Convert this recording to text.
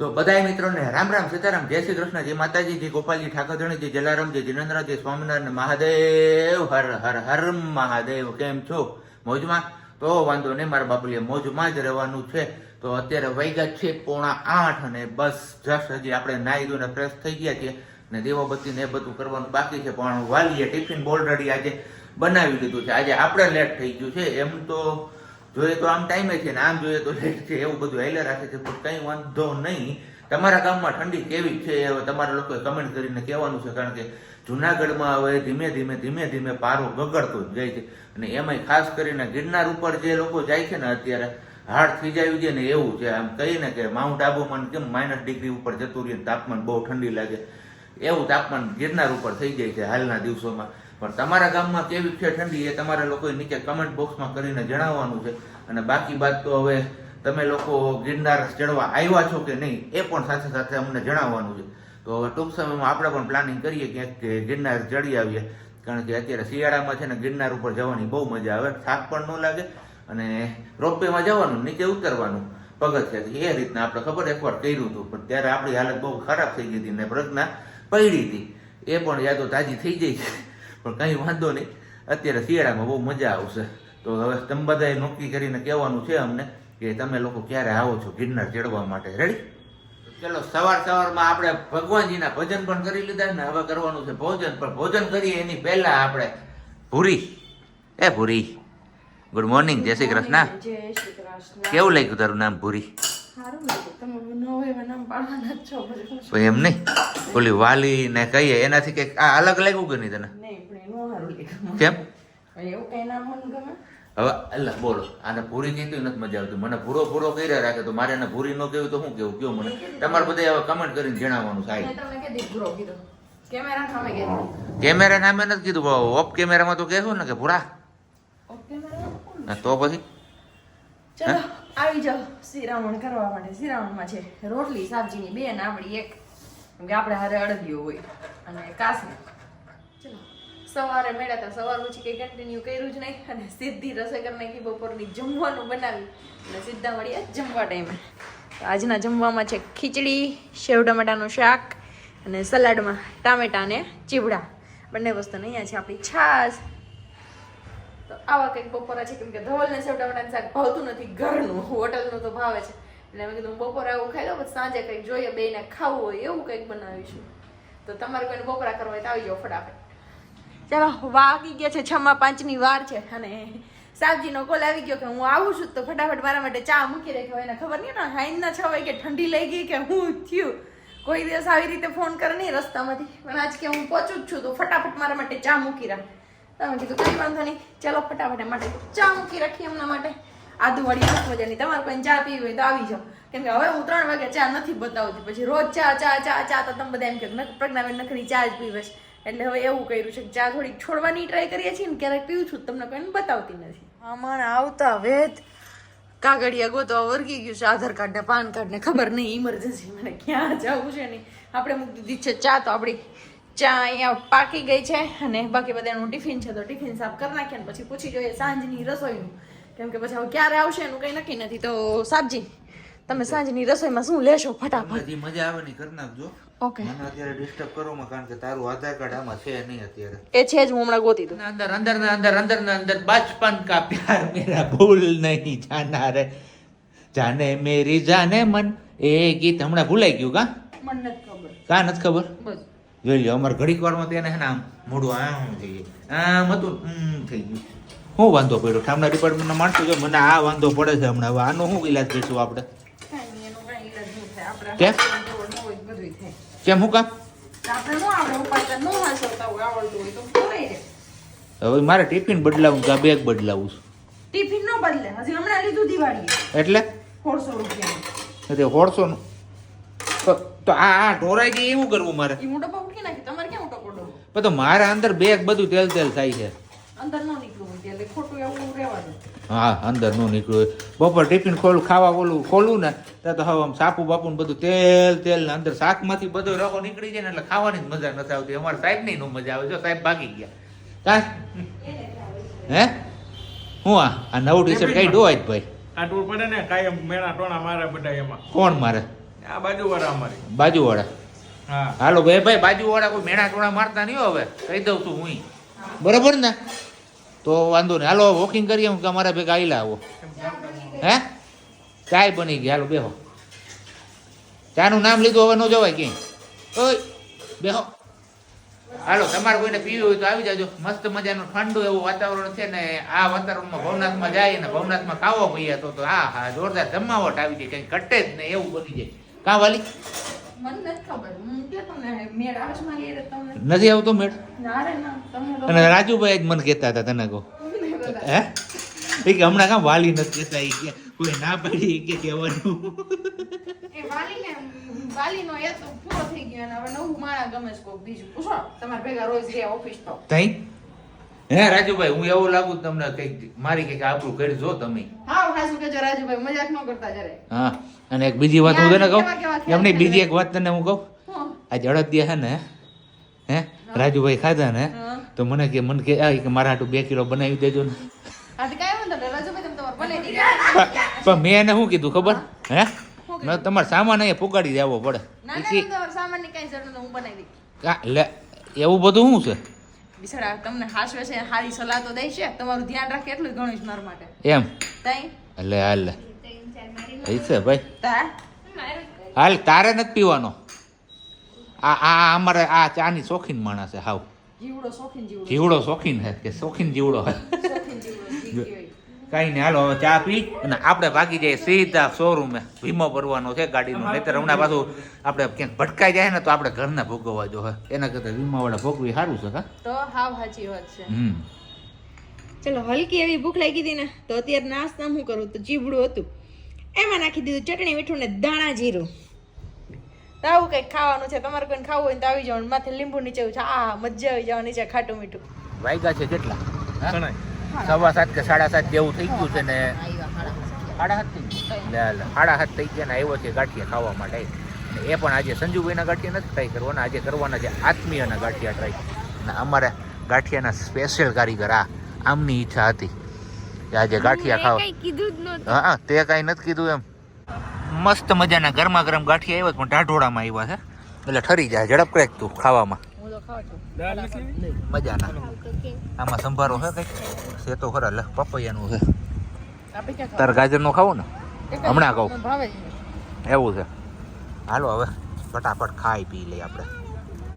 તો બધાય મિત્રોને રામ રામ સીતારામ, જય શ્રી કૃષ્ણ, જય માતાજી, જય ગોપાલજી, ઠાકોરધણી, જય જલારામ, જય જિનેન્દ્ર, જય સ્વામિનારાયણ મહાદેવ, હર હર હર મહાદેવ. કેમ છો? મોજમાં? તો વાંધો નહીં, મારા બાપલીએ મોજમાં જ રહેવાનું છે. તો અત્યારે વાગ્યા છે 7:45 અને બસ જસ્ટ હજી આપણે નાહી ધોઈને ફ્રેશ થઈ ગયા છીએ ને દેવાબત્તી ને એ બધું કરવાનું બાકી છે. પણ વાલીએ ટિફિન ઓલરેડી આજે બનાવી લીધું છે. આજે આપણે લેટ થઈ ગયું છે. એમ તો જોઈએ તો આમ ટાઈમે છે ને આમ જોઈએ તો લેટ છે, એવું બધું હાલ્યા રાખે છે. પણ કંઈ વાંધો નહીં. તમારા ગામમાં ઠંડી કેવી છે એ હવે તમારા લોકોએ કમેન્ટ કરીને કહેવાનું છે. કારણ કે જુનાગઢમાં હવે ધીમે ધીમે પારો ગગડતો જ જાય છે. અને એમાંય ખાસ કરીને ગિરનાર ઉપર જે લોકો જાય છે ને અત્યારે હાડ થઈ જાય છે ને એવું છે. આમ કહીને કે માઉન્ટ આબુમાં કેમ -ડિગ્રી ઉપર જતું રહે, તાપમાન બહુ ઠંડી લાગે, એવું તાપમાન ગિરનાર ઉપર થઈ જાય છે હાલના દિવસોમાં. પણ તમારા ગામમાં કેવી છે ઠંડી એ તમારા લોકોએ નીચે કમેન્ટ બોક્સમાં કરીને જણાવવાનું છે. અને બાકી બાદ તો હવે તમે લોકો ગિરનાર ચડવા આવ્યા છો કે નહીં એ પણ સાથે સાથે અમને જણાવવાનું છે. તો હવે ટૂંક સમયમાં આપણે પણ પ્લાનિંગ કરીએ ક્યાંક કે ગિરનાર ચડી આવીએ. કારણ કે અત્યારે શિયાળામાં છે ને ગિરનાર ઉપર જવાની બહુ મજા આવે, થાક પણ ન લાગે અને રોપવેમાં જવાનું, નીચે ઉતરવાનું પગથિયાથી. એ રીતના આપણે ખબર એકવાર કર્યું હતું, પણ ત્યારે આપણી હાલત બહુ ખરાબ થઈ ગઈ હતી ને પ્રજ્ઞા પડી હતી. એ પણ યાદો તાજી થઈ જાય છે. પણ કંઈ વાંધો નહીં, અત્યારે શિયાળામાં બહુ મજા આવશે. તો હવે તમે બધાએ નક્કી કરીને કહેવાનું છે અમને કે તમે લોકો ક્યારે આવો છો ગિરનાર ચડવા માટે. રેડી? ચલો, સવારમાં આપણે ભગવાનજીના ભજન પણ કરી લીધા ને હવે કરવાનું છે ભોજન. પણ ભોજન કરીએ એની પહેલા આપણે ભૂરી ગુડ મોર્નિંગ, જય શ્રી કૃષ્ણ. જય શ્રી કૃષ્ણ. કેવું લાગ્યું તારું નામ ભૂરી? સારું લાગ્યું. તમે નવે નામ પાડવાના જ છો બધું. એમ નહીં, ઓલી વાલી ને કહીએ એનાથી કઈક આ અલગ લાગ્યું કે નહીં તને? નહીં, પણ એનું સારું લાગ્યું. કેમ? એવું કઈ નામ મને ગમે. હવે અલ્લા બોલો, આને ભૂરી કીધું નથી મજા આવતી. મને ભૂરો કર્યા રાખે તો મારે એને ભૂરી ન કેવું તો શું કેવું? કયો મને. તમારે બધા હવે કમેન્ટ કરીને જણાવવાનું થાય. મેં તમને કીધું ભૂરો કીધું. કેમેરા સામે કીધું. કેમેરા નામે નથી કીધું, ઓફ કેમેરામાં તો કહેશું ને કે ભૂરા. ઓકે મેરા. તો પછી ચલો આવી જાઓ શ્રીરાવણ કરવા માટે. શ્રીરાવણમાં છે રોટલી સબ્જીની 2 ને આપણી 1. કેમ કે આપણે હારે અડદિયો હોય અને કાસની. ચલો સવારે મેળા હતા, સવાર પછી કંઈ કન્ટિન્યુ કર્યું જ નહીં અને સીધી રસોઈ કરી નાખી. બપોરની જમવાનું બનાવી અને સીધા મળીએ જમવા ટાઈમે. તો આજના જમવામાં છે ખીચડી, સેવ ટમેટાનું શાક અને સલાડમાં ટામેટા અને ચીવડા. બંને વસ્તુ અહીંયા છે આપણી છાશ. તો આવા કંઈક બપોરા છે. કેમ કે ધવલને સેવ ટમેટાનું શાક ભાવતું નથી, ઘરનું હોટલનું તો ભાવે છે. એટલે મેં કીધું બપોરે આવું ખાઈ લો, પછી સાંજે કંઈક જોઈએ બેને ખાવું હોય એવું કંઈક બનાવીશું. તો તમારે કોઈને બપોરા કરવા હોય તો આવી જાઓ ફટાફટ. ચાલો, વાગી ગયા છે 6:05 વાર છે અને સાબજીનો કોલ આવી ગયો કે હું આવું છું. તો ફટાફટ મારા માટે ચા મૂકી રાખ્યો. એને ખબર નહીં ને હાઈના 6 વાગે ઠંડી લઈ ગઈ કે હું થયું. કોઈ દિવસ આવી રીતે ફોન કરે નહીં રસ્તામાંથી, પણ આજ કે હું પહોંચું જ છું તો ફટાફટ મારા માટે ચા મૂકી રાખ. તમે કીધું કંઈ વાંધો નહીં, ચાલો ફટાફટ માટે ચા મૂકી રાખી એમના માટે. આદુવાળી મસ્ત મજાની. તમારે કોઈ ચા પીવી હોય તો આવી જાઓ. કેમ કે હવે હું 3 વાગે ચા નથી બતાવતી. પછી રોજ ચા તો તમે બધા એમ કે પ્રજ્ઞાબેન નખરી ચા જ પીવે છે. એટલે હવે એવું કર્યું છે કે ચા થોડીક છોડવાની ટ્રાય કરીએ છીએ ને ક્યારેક પીવું છું, તમને કોઈને બતાવતી નથી. આમાં આવતા વેત કાગળિયા ગોતવા વર્ગી ગયું છે, આધાર કાર્ડ ને પાન કાર્ડ ને. ખબર નહીં ઇમરજન્સી મને ક્યાં જવું છે નહીં. આપણે મૂકી દીધી છે ચા. તો આપણી ચા અહીંયા પાકી ગઈ છે અને બાકી બધાનું ટિફિન છે તો ટિફિન સાફ કરી નાખીએ ને પછી પૂછી જોઈએ સાંજની રસોઈનું. કેમ કે પછી હવે ક્યારે આવશે એનું કંઈ નક્કી નથી. તો સાબજી તમે સાંજની રસોઈમાં શું લેશો? ફટાફટ મજા આવે ને કરી નાખજો. ઓકે. મને અત્યારે ડિસ્ટર્બ કરો માં, કારણ કે તારું આધાર કાર્ડ આમાં છે નહીં અત્યારે. એ છે જ, હું હમણાં ગોતી દઉં. अंदर बचपन का प्यार मेरा भूल नहीं जाना रे, जाने मेरी जाने मन. એ ગીત હમણાં ભૂલાઈ ગયું કા? મને નથી ખબર. કા નથી ખબર? બસ જોઈ લો, અમારે ઘડીક વારમાં તેને હે ને આમ મોઢું આમ થઈ ગયું, આમ હતું થઈ ગયું. શું વાંધો પડ્યો? ઠામના ડિપાર્ટમેન્ટના માણસો જો મને આ વાંધો પડે છે હમણાં. હવે આનો શું ઈલાજ કરીશું આપણે? કાંઈ નહીં, એનો કાંઈ ઈલાજ નહીં થાય. આપણે કેમ? ન હોય તો બધુંય થાય. કેમ હું કામ? આપણે ન આવડે ઉપાડતા ન હાંસવતા હોય, આવડતું હોય તો ખવાય રે. હવે મારે ટિફિન બદલાવું કે બેગ બદલાવું છું? ટિફિન નો બદલે, હજી હમણાં લીધું દિવાળીએ એટલે 150 રૂપિયાનું. 150 નું તો આ ઢોરાઈ ગઈ એવું કરવું મારે? એ મોટો પાઉ ઉઠી નાખી. તમારે ક્યાં મોટો પડો? પણ તો મારા અંદર બેગ બધું તેલ થાય છે. અંદર ન નીકળવું હોય એટલે ખોટું એવું રહેવા દે. હા, અંદર નું નીકળ્યું. બપોર ટિફિન ખાવા ખોલું ને ત્યાં તો હવે આમ સાપુ બાપુ ને બધું તેલ ને અંદર શાકમાંથી બધો રખો નીકળી જાય ને એટલે ખાવાની જ મજા નથી આવતી. અમારા સાહેબ ની મજા આવે. જો સાહેબ ભાગી ગયા. હે હું આ નવું ટી શર્ટ કઈ ડોવાય ભાઈ? આ ટૂર પડે ને કાયમ મેળા ટોણા મારે બધા એમાં. કોણ મારે? આ બાજુવાળા અમારી બાજુવાળા હા હાલો ભાઈ બાજુવાળા કોઈ મેણા ટોણા મારતા નહીં હો હવે કહી દઉં છું હું બરાબર ને તો વાંધો નહીં હાલો વોકિંગ કરીએ હું કે અમારા ભેગા આઈલા આવો હે ચાય બની ગઈ હાલો બેહો ચાનું નામ લીધું હવે ન જવાય ક્યાંય ઓય બેહો હાલો તમારે કોઈને પીવું હોય તો આવી જાજો મસ્ત મજાનું ઠંડુ એવું વાતાવરણ છે ને આ વાતાવરણમાં ભવનાથમાં જાય ને ભવનાથમાં ખાવો પીએ તો હા હા જોરદાર જમાવટ આવી જાય કંઈ ઘટે જ ને એવું બની જાય કાં વાલી મને નથી ખબર હું કે તમને મેળ આવે છે મારી એટલે તમને નથી આવતો મેળ ના રે ના તમે અને રાજુભાઈ જ મને કહેતા હતા તને કહો હે એ કે હમણાં કામ વાલી નથી કહેતા એ કે કોઈ ના પાડી કે કહેવાનું એ વાલીનો એ તો પૂરો થઈ ગયો અને હવે નવું માણા ગમે છે કોક બીજું પૂછો તમારે ભેગા રોજ રે ઓફિસ તો તઈ હે રાજુભાઈ હું એવું લાગુ તમને કઈક મારી કઈક આબરૂ કરી જો તમે હા હાસુ કેજો રાજુભાઈ મજાક ન કરતા જરે હા અને એક બીજી વાત હું તને કહું કેવા એમની બીજી એક વાત તને હું કહું હું આજે અડદિયા હે ને હે રાજુભાઈ ખાધા ને તો મને કે આ કે મારા હાટું 2 કિલો બનાવી દેજો ને આ તો કાઈ વાંધો નહીં રાજુભાઈ તમે તમારે બનાવી દીધા પણ મેં એને શું કીધું ખબર હે ન તમારે સામાન અહીંયા પુગાડી દેવો પડે ના ના તમારે સામાનની કાઈ જરૂર નથી હું બનાવી દઈ લે એવું બધું શું છે બિચારા તમને હાસવે છે સારી સલાહ તો દઈ છે તમારું ધ્યાન રાખે એટલું ઘણું જ મારા માટે એમ તઈ એટલે હાલ એ છે ભાઈ તા હાલ તારે નથી પીવાનો આ અમારે આ ચાની શોખીન માણસ છે હાવ જીવડો શોખીન જીવડો જીવડો શોખીન હે કે શોખીન જીવડો હે શોખીન જીવડો કઈ નહીં હાલો હવે ચા પી અને આપણે ભાગી જઈએ સીધા શોરૂમે વીમો ભરવાનો છે ગાડીનો નહીતર હમણાં પાછું આપણે ક્યાંક ભટકાઈ જાય ને તો આપણે ઘરના ભોગવવા જો હે એના કરતાં વીમાવાળા ભોગવી સારું છે હા તો હાવ સાચી વાત છે હમ ચલો હલકી એવી ભૂખ લાગી હતી ને તો અત્યારે નાસ્તા શું કરું તો જીવડું હતું એમાં નાખી દીધું ચટણી મીઠું ને દાણા જીરું તો આવું કંઈક ખાવાનું છે તમારે કોઈને ખાવું હોય તો આવી જવાનું માથે લીંબુ નીચે છે આ મજા આવી જવા નીચે ખાટું મીઠું વાગ્યા છે કેટલા હા? ઘણાય 7:15 કે 7:30 જેવું થઈ ગયું છે ને 7:30 થઈ ગયું લે 7:30 થઈ ગયા ને આવ્યો છે ગાંઠિયા ખાવા માટે અને એ પણ આજે સંજુભાઈના ગાંઠિયા નથી ટ્રાય કરવાના આજે કરવાના છે આત્મીયના ગાંઠિયા ટ્રાય અને અમારે ગાંઠિયાના સ્પેશિયલ કારીગર આમની ઈચ્છા હતી કે આજે ગાંઠિયા ખાવા હા તે કાંઈ નથી કીધું એમ મસ્ત મજાના ગરમા ગરમ ગાંઠિયા આવ્યા પણ ઢાઢોળામાં આવ્યા છે એટલે ઠરી જાય ઝડપ ક્રેક તું ખાવામાં દાળ નથી મજાના આમાં સંભારો છે કંઈક છે તો ખરા લે પપૈયાનું છે તાર ગાજરનો ખાવો ને હમણાં કહું એવું છે હાલો હવે ફટાફટ ખાઈ પી લઈએ આપણે